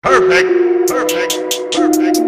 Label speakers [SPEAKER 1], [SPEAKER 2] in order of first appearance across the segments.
[SPEAKER 1] Perfect, perfect, perfect.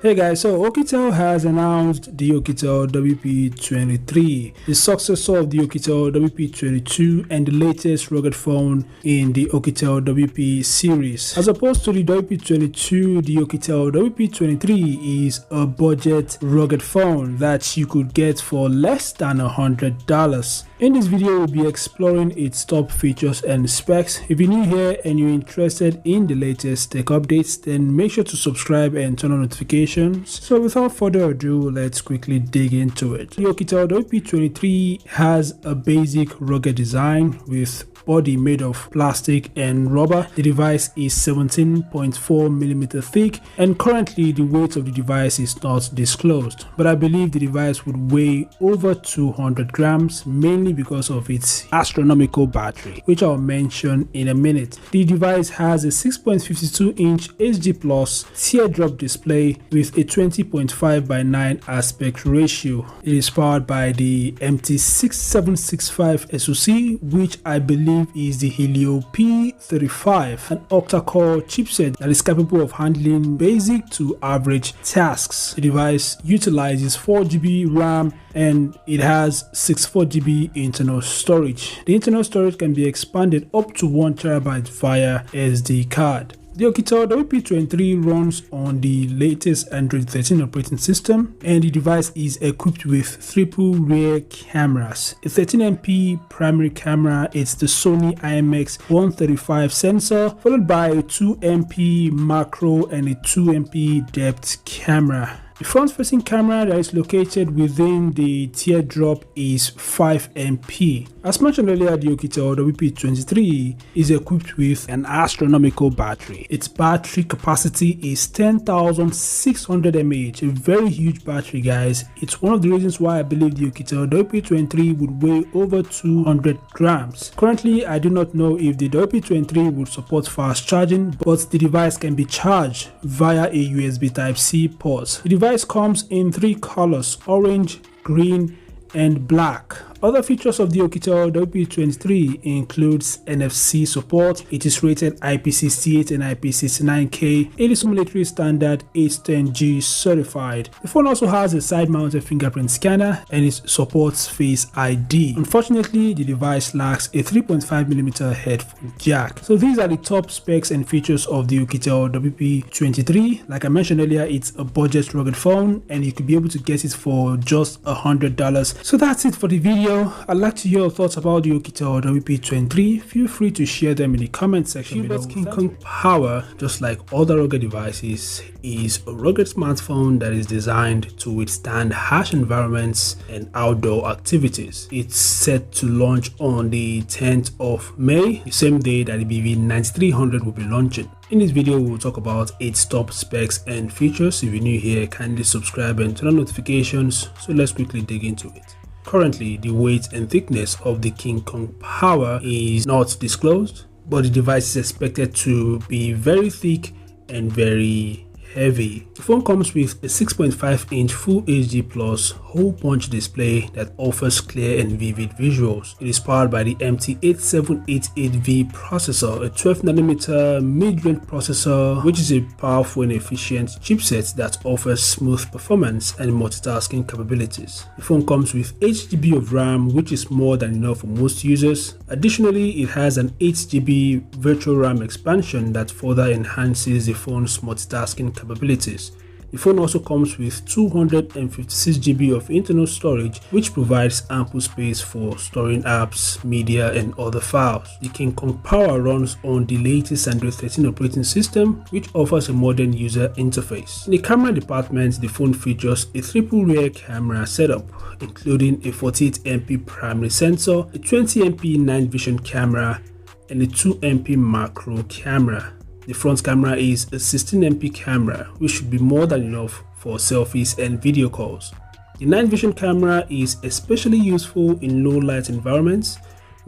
[SPEAKER 2] Hey guys, so Oukitel has announced the Oukitel WP23, the successor of the Oukitel WP22 and the latest rugged phone in the Oukitel WP series. As opposed to the WP22, the Oukitel WP23 is a budget rugged phone that you could get for less than $100. In this video, we'll be exploring its top features and specs. If you're new here and you're interested in the latest tech updates, then make sure to subscribe and turn on notifications. So without further ado, let's quickly dig into it. The Oukitel WP23 has a basic rugged design with body made of plastic and rubber. The device is 17.4mm thick, and currently the weight of the device is not disclosed, but I believe the device would weigh over 200 grams, mainly because of its astronomical battery, which I'll mention in a minute. The device has a 6.52-inch HD Plus teardrop display with a 20.5:9 aspect ratio. It is powered by the MT6765 SoC, which I believe is the Helio P35, an octa-core chipset that is capable of handling basic to average tasks. The device utilizes 4GB RAM and it has 64GB internal storage. The internal storage can be expanded up to 1TB via SD card. The Oukitel WP23 runs on the latest Android 13 operating system, and the device is equipped with triple rear cameras. A 13MP primary camera, it's the Sony IMX135 sensor, followed by a 2MP macro and a 2MP depth camera. The front-facing camera that is located within the teardrop is 5MP. As mentioned earlier, the Oukitel WP23 is equipped with an astronomical battery. Its battery capacity is 10,600 mAh, a very huge battery, guys. It's one of the reasons why I believe the Oukitel WP23 would weigh over 200 grams. Currently, I do not know if the WP23 would support fast charging, but the device can be charged via a USB Type-C port. The device comes in 3 colors: orange, green, and black. Other features of the Oukitel WP23 includes NFC support. It is rated IP68 and IP69K. It is military standard 810G certified. The phone also has a side-mounted fingerprint scanner and it supports Face ID. Unfortunately, the device lacks a 3.5mm headphone jack. So these are the top specs and features of the Oukitel WP23. Like I mentioned earlier, it's a budget rugged phone and you could be able to get it for just $100. So that's it for the video. I'd like to hear your thoughts about the Oukitel WP23. Feel free to share them in the comment section below. Cubot King Kong Power, just like other rugged devices, is a rugged smartphone that is designed to withstand harsh environments and outdoor activities. It's set to launch on the 10th of May, the same day that the BV9300 will be launching. In this video, we'll talk about its top specs and features. If you're new here, kindly subscribe and turn on notifications. So let's quickly dig into it. Currently, the weight and thickness of the King Kong Power is not disclosed, but the device is expected to be very thick and very heavy. The phone comes with a 6.5-inch Full HD Plus hole punch display that offers clear and vivid visuals. It is powered by the MT8788V processor, a 12nm mid-range processor, which is a powerful and efficient chipset that offers smooth performance and multitasking capabilities. The phone comes with 8GB of RAM, which is more than enough for most users. Additionally, it has an 8GB virtual RAM expansion that further enhances the phone's multitasking capabilities. The phone also comes with 256GB of internal storage, which provides ample space for storing apps, media, and other files. The King Kong Power runs on the latest Android 13 operating system, which offers a modern user interface. In the camera department, the phone features a triple rear camera setup, including a 48MP primary sensor, a 20MP night vision camera, and a 2MP macro camera. The front camera is a 16MP camera, which should be more than enough for selfies and video calls. The night vision camera is especially useful in low light environments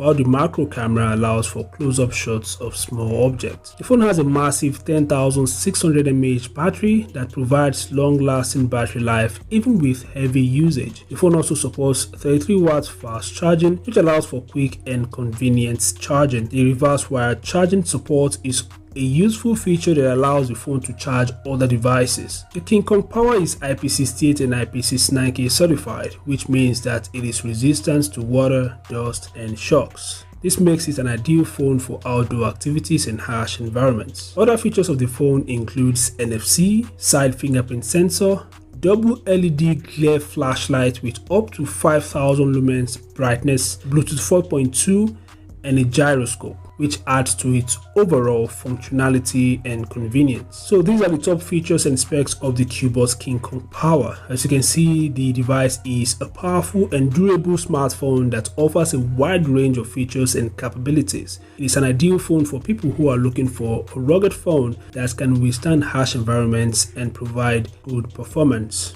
[SPEAKER 2] while the macro camera allows for close-up shots of small objects. The phone has a massive 10,600 mAh battery that provides long-lasting battery life even with heavy usage. The phone also supports 33 watts fast charging, which allows for quick and convenient charging. The reverse wire charging support is a useful feature that allows the phone to charge other devices. The King Kong Power is IP68 and IP69K certified, which means that it is resistant to water, dust, and shocks. This makes it an ideal phone for outdoor activities and harsh environments. Other features of the phone includes NFC, side fingerprint sensor, double LED glare flashlight with up to 5000 lumens brightness, Bluetooth 4.2, and a gyroscope, which adds to its overall functionality and convenience. So these are the top features and specs of the Cubot King Kong Power. As you can see, the device is a powerful and durable smartphone that offers a wide range of features and capabilities. It is an ideal phone for people who are looking for a rugged phone that can withstand harsh environments and provide good performance.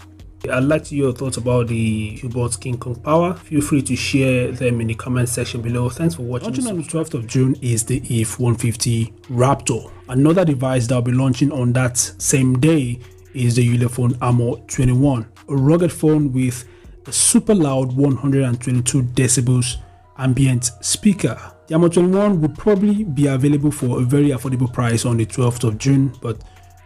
[SPEAKER 2] I'd like to hear your thoughts about the Cubot King Kong Power. Feel free to share them in the comment section below. Thanks for watching. Launching on the 12th of June is the IIIF150 Raptor. Another device that will be launching on that same day is the Ulefone Armor 21, a rugged phone with a super loud 122 decibels ambient speaker. The Armor 21 will probably be available for a very affordable price on the 12th of June, but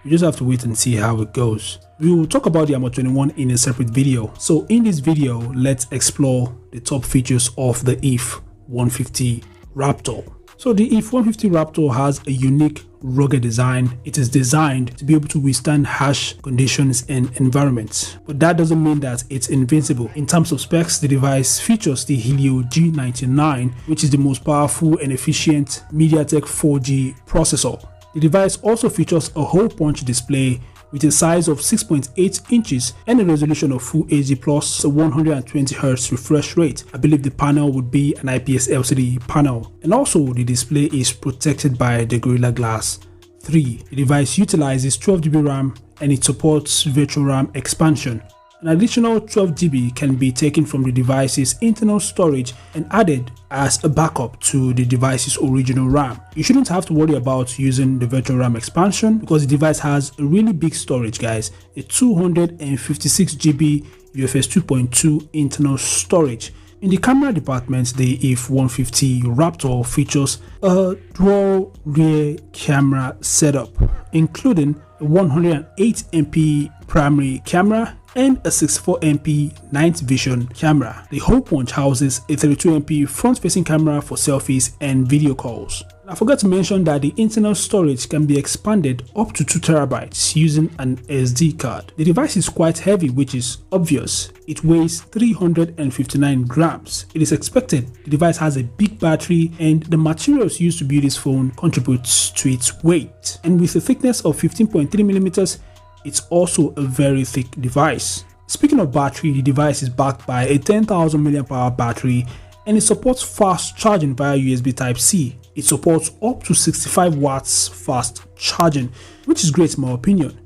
[SPEAKER 2] you just have to wait and see how it goes. We will talk about the Armor 21 in a separate video. So in this video, let's explore the top features of the IIIF150 Raptor. So the IIIF150 Raptor has a unique rugged design. It is designed to be able to withstand harsh conditions and environments, but that doesn't mean that it's invincible. In terms of specs, the device features the Helio G99, which is the most powerful and efficient MediaTek 4G processor. The device also features a hole punch display with a size of 6.8 inches and a resolution of Full HD plus a 120Hz refresh rate. I believe the panel would be an IPS LCD panel, and also the display is protected by the Gorilla Glass 3. The device utilizes 12GB RAM and it supports virtual RAM expansion. An additional 12GB can be taken from the device's internal storage and added as a backup to the device's original RAM. You shouldn't have to worry about using the virtual RAM expansion because the device has a really big storage, guys. A 256GB UFS 2.2 internal storage. In the camera department, the IIIF150 Raptor features a dual rear camera setup, including a 108MP primary camera and a 64MP night vision camera. The hole punch houses a 32MP front-facing camera for selfies and video calls. I forgot to mention that the internal storage can be expanded up to 2TB using an SD card. The device is quite heavy, which is obvious. It weighs 359 grams. It is expected the device has a big battery and the materials used to build this phone contributes to its weight. And with a thickness of 15.3mm, it's also a very thick device. Speaking of battery, the device is backed by a 10,000 mAh battery and it supports fast charging via USB Type-C. It supports up to 65 watts fast charging, which is great in my opinion.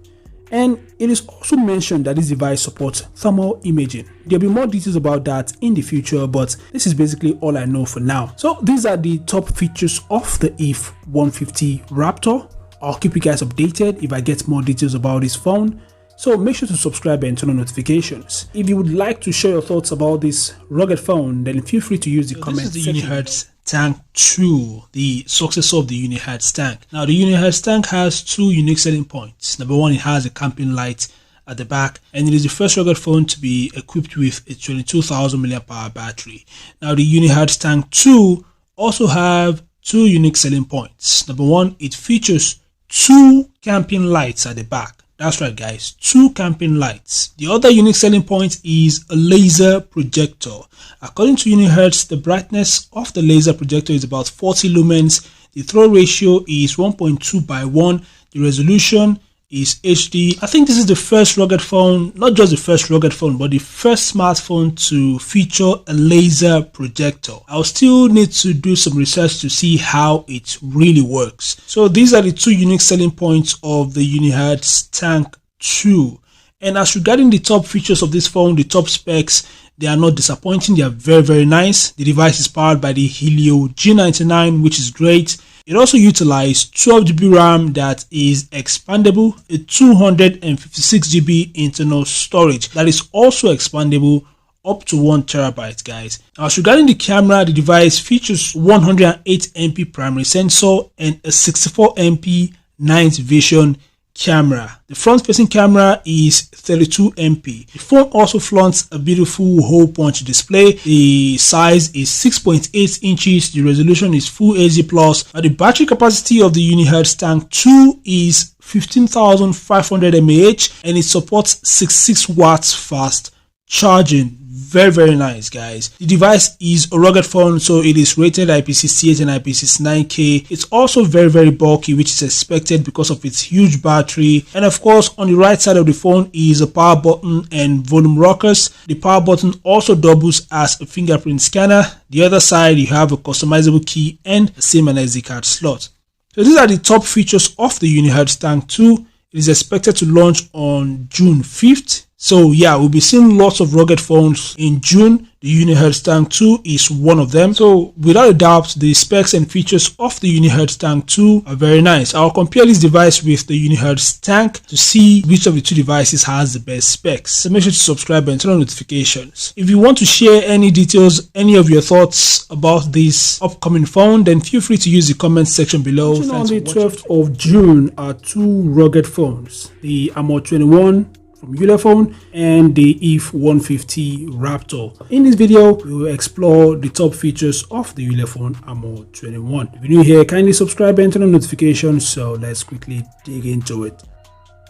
[SPEAKER 2] And it is also mentioned that this device supports thermal imaging. There'll be more details about that in the future, but this is basically all I know for now. So these are the top features of the IIIF150 Raptor. I'll keep you guys updated if I get more details about this phone. So make sure to subscribe and turn on notifications. If you would like to share your thoughts about this rugged phone, then feel free to use the comment section. This is the Unihertz Tank 2, the successor of the Unihertz Tank. Now the Unihertz Tank has two unique selling points. Number one, it has a camping light at the back, and it is the first rugged phone to be equipped with a 22,000 mAh battery. Now the Unihertz Tank 2 also have two unique selling points. Number one, it features two camping lights at the back. That's right, guys, two camping lights. The other unique selling point is a laser projector. According to Unihertz, the brightness of the laser projector is about 40 lumens. The throw ratio is 1.2:1. The resolution is HD. I think this is the first rugged phone, not just the first rugged phone, but the first smartphone to feature a laser projector. I'll still need to do some research to see how it really works. So these are the two unique selling points of the Unihertz Tank 2. And as regarding the top features of this phone, the top specs, They are not disappointing. They are very nice. The device is powered by the Helio G99, which is great. It also utilizes 12 GB RAM that is expandable, a 256 GB internal storage that is also expandable up to 1 TB, guys. Now, as regarding the camera, the device features 108 MP primary sensor and a 64 MP night vision camera. The front-facing camera is 32 MP. The phone also flaunts a beautiful hole punch display. The size is 6.8 inches. The resolution is Full HD+. Now, the battery capacity of the Unihertz Tank 2 is 15,500 mAh and it supports 66 watts fast charging. Very nice, guys. The device is a rugged phone, so it is rated IP68 and IP69K. It's also very bulky, which is expected because of its huge battery. And of course, on the right side of the phone is a power button and volume rockers. The power button also doubles as a fingerprint scanner. The other side, you have a customizable key and a SIM and SD card slot. So these are the top features of the Unihertz Tank 2. It is expected to launch on June 5th. So yeah, we'll be seeing lots of rugged phones in June. The Unihertz Tank 2 is one of them. So without a doubt, the specs and features of the Unihertz Tank 2 are very nice. I'll compare this device with the Unihertz Tank to see which of the two devices has the best specs. So make sure to subscribe and turn on notifications. If you want to share any details, any of your thoughts about this upcoming phone, then feel free to use the comment section below. On the 12th of June are two rugged phones, the Armor 21 from Ulefone and the IIIF150 Raptor. In this video, we will explore the top features of the Ulefone Armor 21. If you're new here, kindly subscribe and turn on notifications. So let's quickly dig into it.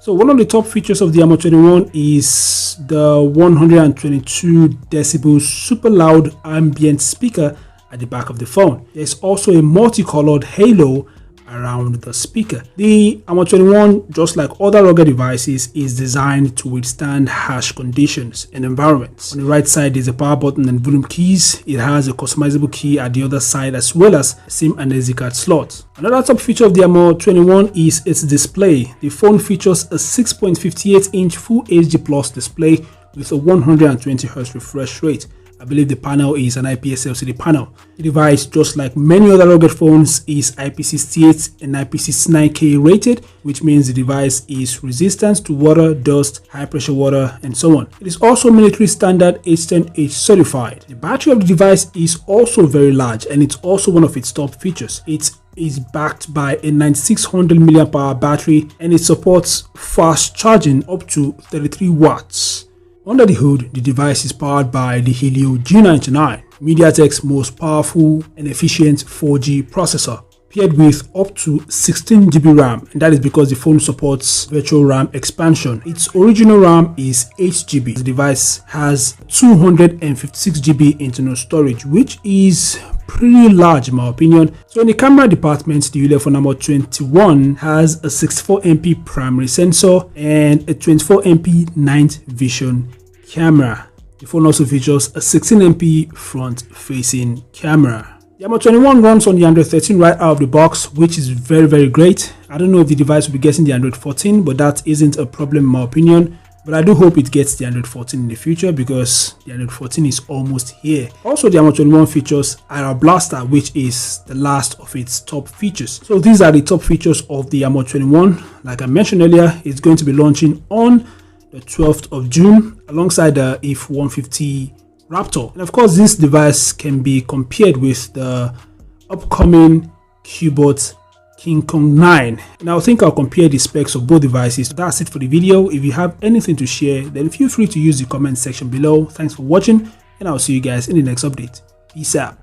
[SPEAKER 2] So one of the top features of the Armor 21 is the 122 decibel super loud ambient speaker at the back of the phone. There's also a multicolored halo around the speaker. The Armor 21, just like other rugged devices, is designed to withstand harsh conditions and environments. On the right side is a power button and volume keys. It has a customizable key at the other side as well as a SIM and SD card slot. Another top feature of the Armor 21 is its display. The phone features a 6.58-inch Full HD Plus display with a 120Hz refresh rate. I believe the panel is an IPS LCD panel. The device, just like many other rugged phones, is IP68 and IP69K rated, which means the device is resistant to water, dust, high pressure water, and so on. It is also military standard H10H certified. The battery of the device is also very large, and it's also one of its top features. It is backed by a 9600 mAh battery, and it supports fast charging up to 33 watts. Under the hood, the device is powered by the Helio G99, MediaTek's most powerful and efficient 4G processor, paired with up to 16 GB RAM, and that is because the phone supports virtual RAM expansion. Its original RAM is 8 GB. The device has 256 GB internal storage, which is pretty large in my opinion. So in the camera department, the Ulefone Armor 21 has a 64 MP primary sensor and a 24 MP night vision camera. The phone also features a 16 MP front facing camera. The Armor 21 runs on the Android 13 right out of the box, which is very great. I don't know if the device will be getting the Android 14, but that isn't a problem in my opinion. But I do hope it gets the Android 14 in the future because the Android 14 is almost here. Also, the Armor 21 features IR Blaster, which is the last of its top features. So these are the top features of the Armor 21. Like I mentioned earlier, it's going to be launching on the 12th of June alongside the IIIF150 Raptor. And of course, this device can be compared with the upcoming Cubot King Kong 9. Now I think I'll compare the specs of both devices. That's it for the video. If you have anything to share, then feel free to use the comment section below. Thanks for watching, and I'll see you guys in the next update. Peace out.